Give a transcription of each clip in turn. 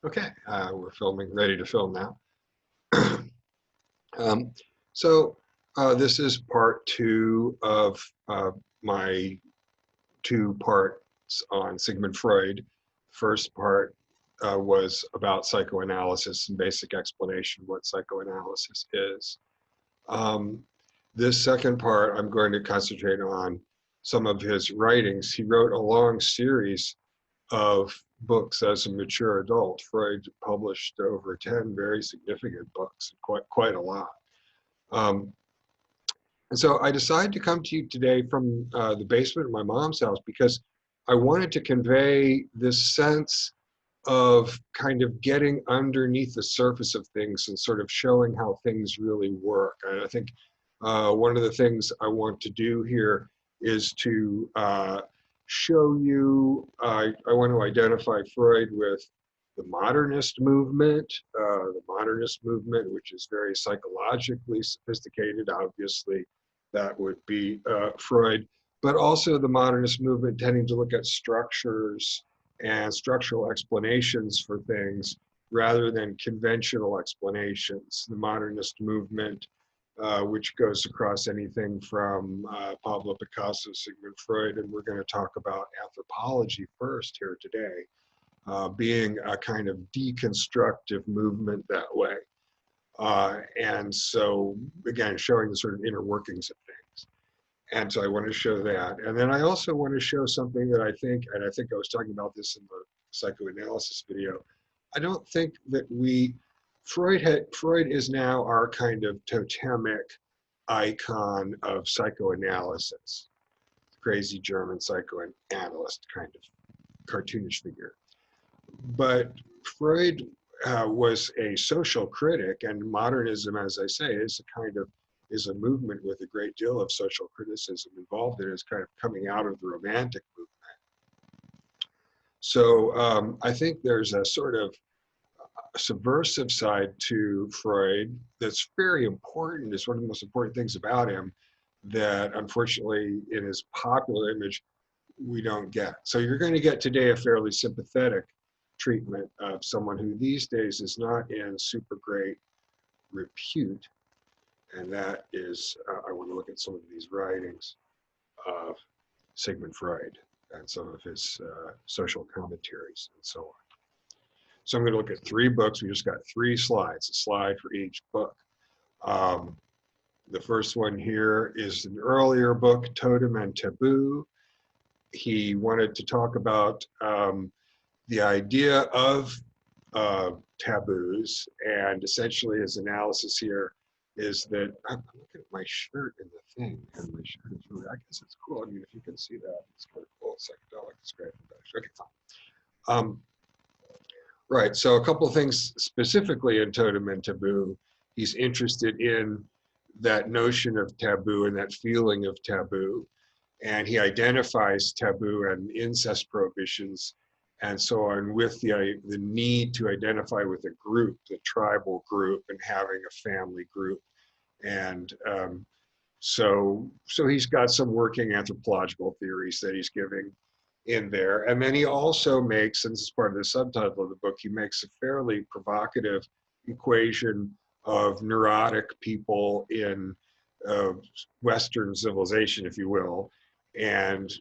Okay, we're filming, ready to film now. um, so this is part two of my two parts on Sigmund Freud. First part was about psychoanalysis and basic explanation of what psychoanalysis is. Um, this second part, I'm going to concentrate on some of his writings. He wrote a long series of books as a mature adult. Freud published over 10 very significant books, quite a lot. Um, and so I decided to come to you today from the basement of my mom's house because I wanted to convey this sense of kind of getting underneath the surface of things and sort of showing how things really work. And I think one of the things I want to do here is to show you, I want to identify Freud with the modernist movement, which is very psychologically sophisticated. Obviously, that would be Freud, but also the modernist movement tending to look at structures and structural explanations for things rather than conventional explanations. The modernist movement, which goes across anything from Pablo Picasso, Sigmund Freud, and we're going to talk about anthropology first here today, being a kind of deconstructive movement that way. And so, again, showing the sort of inner workings of things. And so I want to show that. And then I also want to show something that I think, and I think I was talking about this in the psychoanalysis video, I don't think that Freud is now our kind of totemic icon of psychoanalysis, crazy German psychoanalyst kind of cartoonish figure. But Freud was a social critic, and modernism, as I say, is a movement with a great deal of social criticism involved in it. It's kind of coming out of the Romantic movement. So I think there's a sort of subversive side to Freud that's very important. It's one of the most important things about him that unfortunately in his popular image we don't get. So you're going to get today a fairly sympathetic treatment of someone who these days is not in super great repute. And that is, I want to look at some of these writings of Sigmund Freud and some of his social commentaries and so on. So I'm going to look at three books. We just got three slides, a slide for each book. The first one here is an earlier book, Totem and Taboo. He wanted to talk about the idea of taboos, and essentially his analysis here is that, I'm looking at my shirt in the thing, and my shirt is really, I guess it's cool. I mean, if you can see that, it's kind of cool, psychedelic, it's great. Okay, fine. Right, so a couple of things specifically in Totem and Taboo. He's interested in that notion of taboo and that feeling of taboo. And he identifies taboo and incest prohibitions and so on with the need to identify with a group, the tribal group, and having a family group. And so he's got some working anthropological theories that he's giving in there. And then he also makes, and this is part of the subtitle of the book, he makes a fairly provocative equation of neurotic people in Western civilization, if you will, and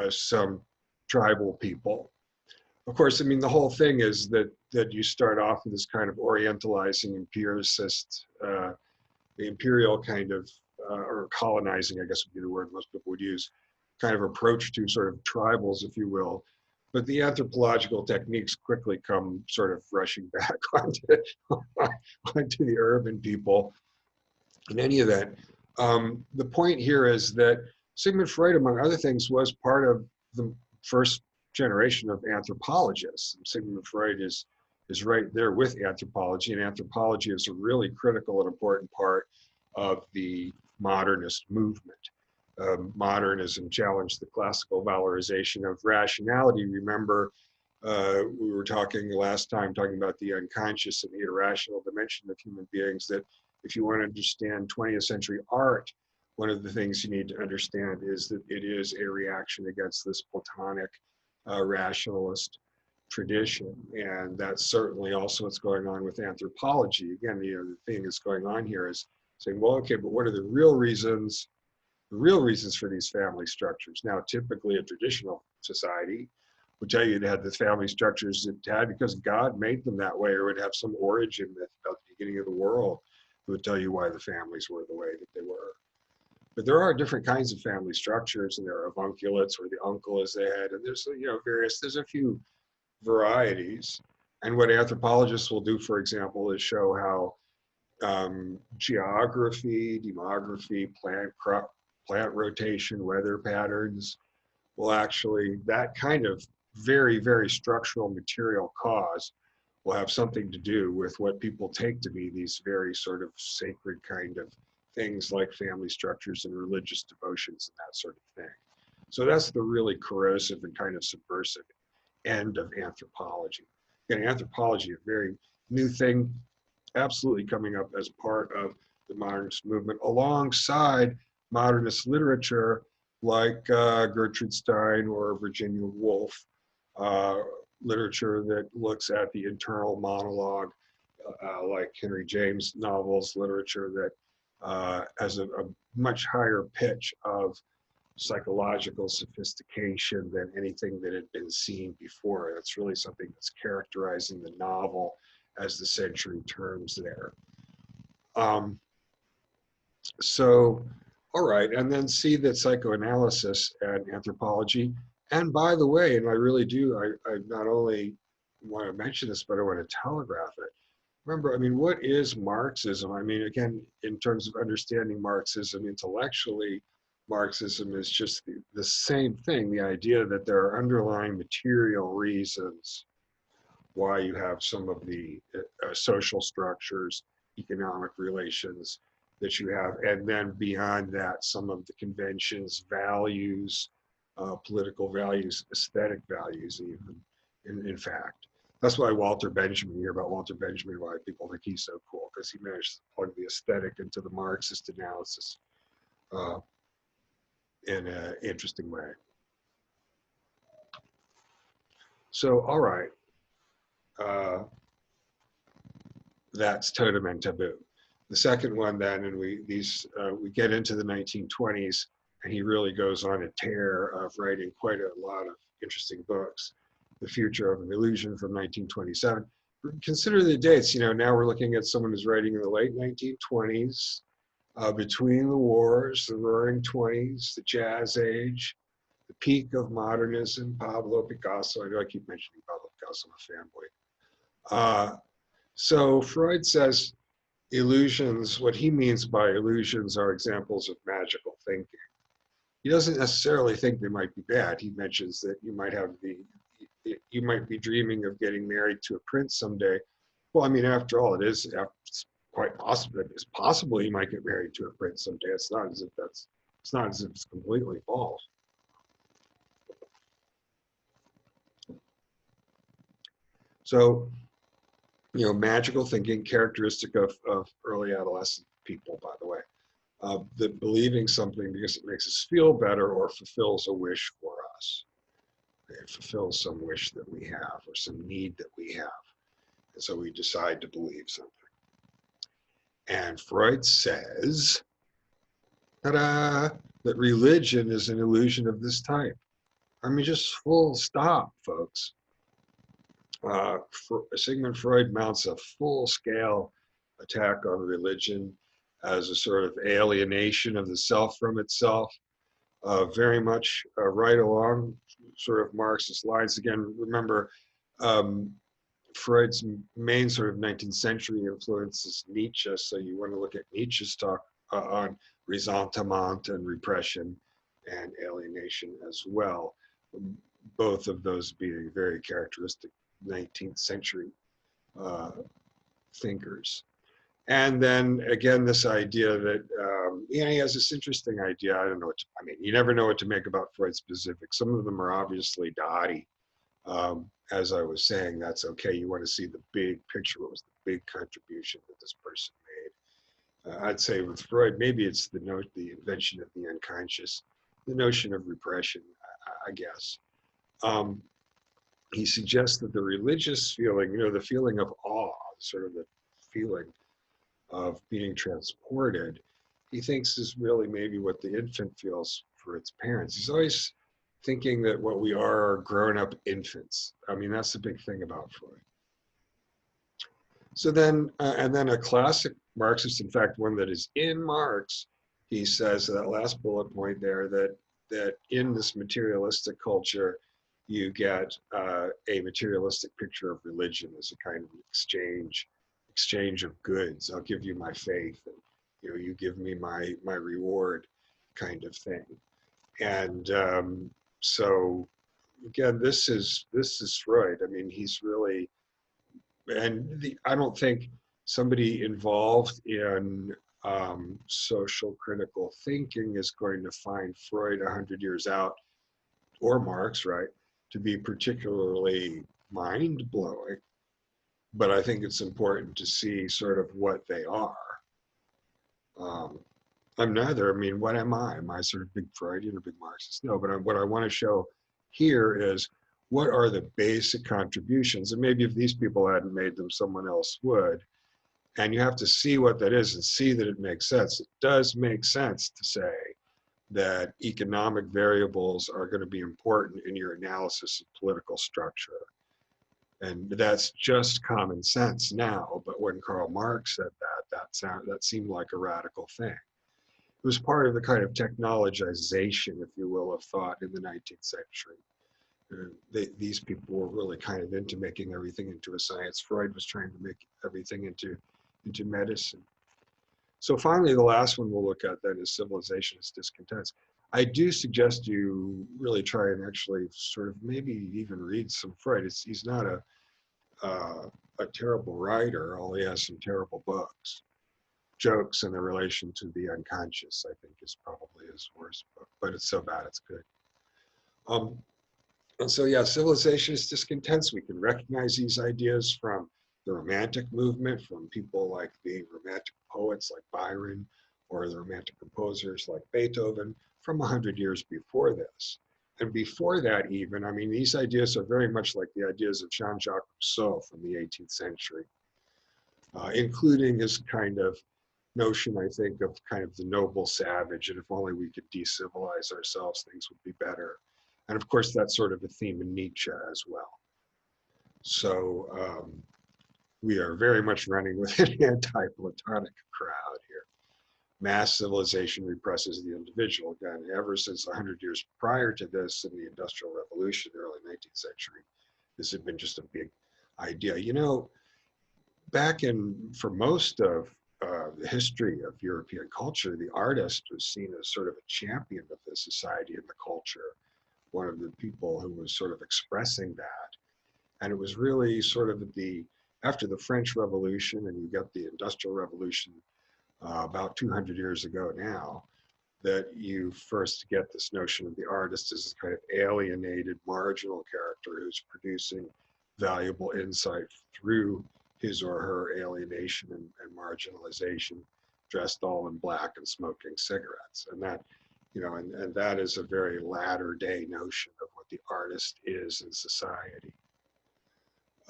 some tribal people. Of course, I mean, the whole thing is that you start off with this kind of orientalizing empiricist, the imperial kind of, or colonizing, I guess would be the word most people would use, kind of approach to sort of tribals, if you will. But the anthropological techniques quickly come sort of rushing back onto the urban people. In any event, the point here is that Sigmund Freud, among other things, was part of the first generation of anthropologists. Sigmund Freud is right there with anthropology, and anthropology is a really critical and important part of the modernist movement. Modernism challenged the classical valorization of rationality. Remember, we were talking last time, talking about the unconscious and the irrational dimension of human beings, that if you want to understand 20th century art, one of the things you need to understand is that it is a reaction against this Platonic rationalist tradition, and that's certainly also what's going on with anthropology. Again, the thing that's going on here is saying, well, okay, but what are the real reasons? The real reasons for these family structures. Now, typically a traditional society would tell you it had the family structures it had because God made them that way, or would have some origin myth about the beginning of the world that would tell you why the families were the way that they were. But there are different kinds of family structures, and there are avunculates where the uncle is the head, and there's there's a few varieties. And what anthropologists will do, for example, is show how geography, demography, plant rotation, weather patterns will actually, that kind of very, very structural material cause will have something to do with what people take to be these very sort of sacred kind of things like family structures and religious devotions and that sort of thing. So that's the really corrosive and kind of subversive end of anthropology. Again, anthropology, a very new thing, absolutely coming up as part of the modernist movement alongside modernist literature like Gertrude Stein or Virginia Woolf, literature that looks at the internal monologue, like Henry James novels, literature that has a much higher pitch of psychological sophistication than anything that had been seen before. That's really something that's characterizing the novel as the century turns there. So, all right, and then see that psychoanalysis and anthropology, and by the way, and I really do, I not only want to mention this, but I want to telegraph it. Remember, I mean, what is Marxism? I mean, again, in terms of understanding Marxism intellectually, Marxism is just the same thing, the idea that there are underlying material reasons why you have some of the social structures, economic relations that you have, and then beyond that, some of the conventions, values, political values, aesthetic values, even, in fact. That's why Walter Benjamin, you hear about Walter Benjamin, why people think he's so cool, because he managed to plug the aesthetic into the Marxist analysis in an interesting way. So, all right. That's Totem and Taboo. The second one then, and we get into the 1920s, and he really goes on a tear of writing quite a lot of interesting books. The Future of an Illusion from 1927. Consider the dates. Now we're looking at someone who's writing in the late 1920s, between the wars, the Roaring Twenties, the Jazz Age, the peak of modernism, Pablo Picasso. I know I keep mentioning Pablo Picasso, I'm a fanboy. So Freud says illusions, what he means by illusions are examples of magical thinking. He doesn't necessarily think they might be bad. He mentions that you might be dreaming of getting married to a prince someday. Well, I mean, after all, it's quite possible. It's possible you might get married to a prince someday. It's not as if it's completely false. So, magical thinking, characteristic of early adolescent people, by the way, that believing something because it makes us feel better or fulfills a wish for us. It fulfills some wish that we have or some need that we have. And so we decide to believe something. And Freud says, ta-da, that religion is an illusion of this type. I mean, just full stop, folks. Sigmund Freud mounts a full-scale attack on religion as a sort of alienation of the self from itself, very much right along sort of Marxist lines. Again, remember, Freud's main sort of 19th century influence is Nietzsche, so you want to look at Nietzsche's talk on ressentiment and repression and alienation as well, both of those being very characteristic 19th century thinkers. And then again, this idea that, he has this interesting idea. I don't know you never know what to make about Freud specifics. Some of them are obviously dotty. As I was saying, that's okay. You want to see the big picture. What was the big contribution that this person made? I'd say with Freud, maybe it's the invention of the unconscious, the notion of repression, I guess. he suggests that the religious feeling, the feeling of awe, sort of the feeling of being transported, he thinks is really maybe what the infant feels for its parents. He's always thinking that what we are grown-up infants. I mean, that's the big thing about Freud. So then, and then a classic Marxist, in fact, one that is in Marx, he says that last bullet point there that in this materialistic culture, you get a materialistic picture of religion as a kind of exchange of goods. I'll give you my faith, and you give me my reward, kind of thing. And so again, this is Freud. I mean, he's really, and I don't think somebody involved in social critical thinking is going to find Freud 100 years out, or Marx, right, to be particularly mind-blowing. But I think it's important to see sort of what they are. I'm neither. I mean, what am I? Am I sort of big Freudian or big Marxist? No, but what I want to show here is what are the basic contributions, and maybe if these people hadn't made them, someone else would. And you have to see what that is and see that it makes sense. It does make sense to say that economic variables are going to be important in your analysis of political structure. And that's just common sense now. But when Karl Marx said that seemed like a radical thing. It was part of the kind of technologization, if you will, of thought in the 19th century. These people were really kind of into making everything into a science. Freud was trying to make everything into medicine. So finally, the last one we'll look at then is Civilization as Discontents. I do suggest you really try and actually sort of maybe even read some Freud. He's not a terrible writer, although he has some terrible books. Jokes in the relation to the unconscious, I think, is probably his worst book, but it's so bad it's good. And so, yeah, Civilization as Discontents. We can recognize these ideas from the Romantic movement, from people like the Romantic poets like Byron, or the Romantic composers like Beethoven, from 100 years before this. And before that even, I mean, these ideas are very much like the ideas of Jean-Jacques Rousseau from the 18th century, including his kind of notion, I think, of kind of the noble savage, and if only we could decivilize ourselves, things would be better. And of course, that's sort of a theme in Nietzsche as well. So we are very much running with an anti-Platonic crowd here. Mass civilization represses the individual. Again, ever since 100 years prior to this, in the Industrial Revolution, the early 19th century, this had been just a big idea. Back for most of the history of European culture, the artist was seen as sort of a champion of the society and the culture, one of the people who was sort of expressing that. And it was really sort of after the French Revolution, and you got the Industrial Revolution about 200 years ago now, that you first get this notion of the artist as this kind of alienated, marginal character who's producing valuable insight through his or her alienation and marginalization, dressed all in black and smoking cigarettes. And that, and that is a very latter day notion of what the artist is in society.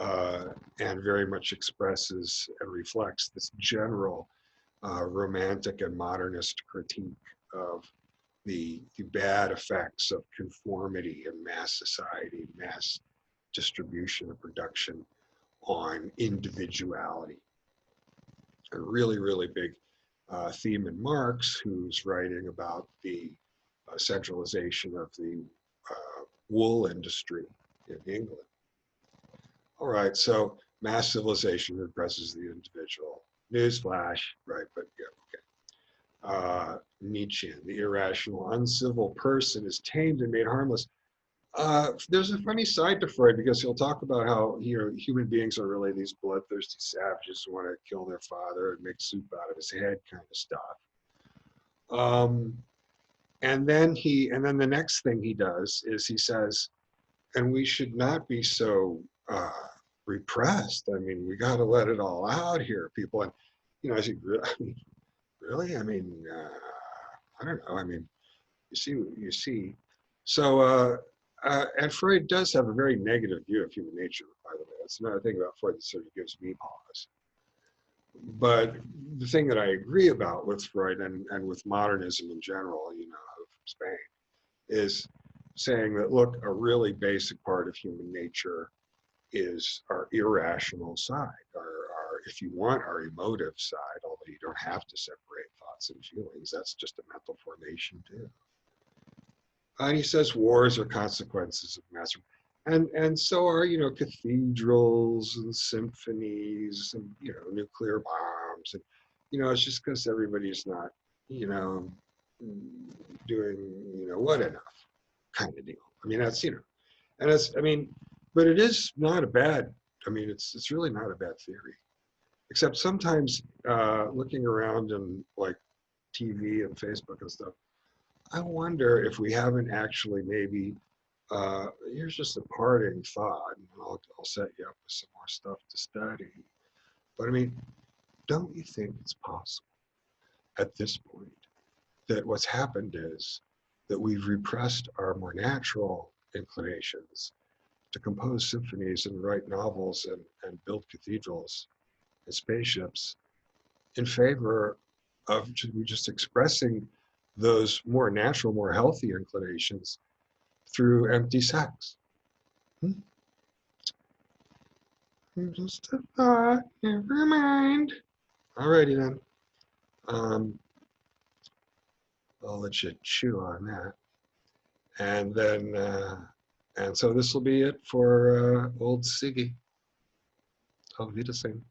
And very much expresses and reflects this general romantic and modernist critique of the bad effects of conformity in mass society, mass distribution and production on individuality. A really, really big theme in Marx, who's writing about the centralization of the wool industry in England. All right, so mass civilization represses the individual. Newsflash, right, but yeah, okay. Nietzsche, the irrational, uncivil person is tamed and made harmless. There's a funny side to Freud, because he'll talk about how human beings are really these bloodthirsty savages who want to kill their father and make soup out of his head, kind of stuff. And then the next thing he does is he says, and we should not be so repressed. I mean, we got to let it all out here, people. And I think, really? I mean, I don't know. I mean, you see. So And Freud does have a very negative view of human nature, by the way. That's another thing about Freud that sort of gives me pause. But the thing that I agree about with Freud and with modernism in general, you know, from Spain, is saying that, look, a really basic part of human nature is our irrational side, our, if you want, our emotive side, although you don't have to separate thoughts and feelings. That's just a mental formation too. And he says wars are consequences of mass, and so are, you know, cathedrals and symphonies and, you know, nuclear bombs, and, you know, it's just because everybody's not, you know, doing, you know, what enough kind of deal. I mean, that's, you know, and it's, I mean, but it is not a bad, I mean, it's really not a bad theory, except sometimes looking around and like TV and Facebook and stuff, I wonder if we haven't actually maybe, here's just a parting thought, and I'll set you up with some more stuff to study. But I mean, don't you think it's possible at this point that what's happened is that we've repressed our more natural inclinations to compose symphonies and write novels and build cathedrals and spaceships in favor of just expressing those more natural, more healthy inclinations through empty sex? Hmm? Just a thought, never mind. Alrighty then. Um, I'll let you chew on that. And then, and so this will be it for old Siggy. Auf Wiedersehen.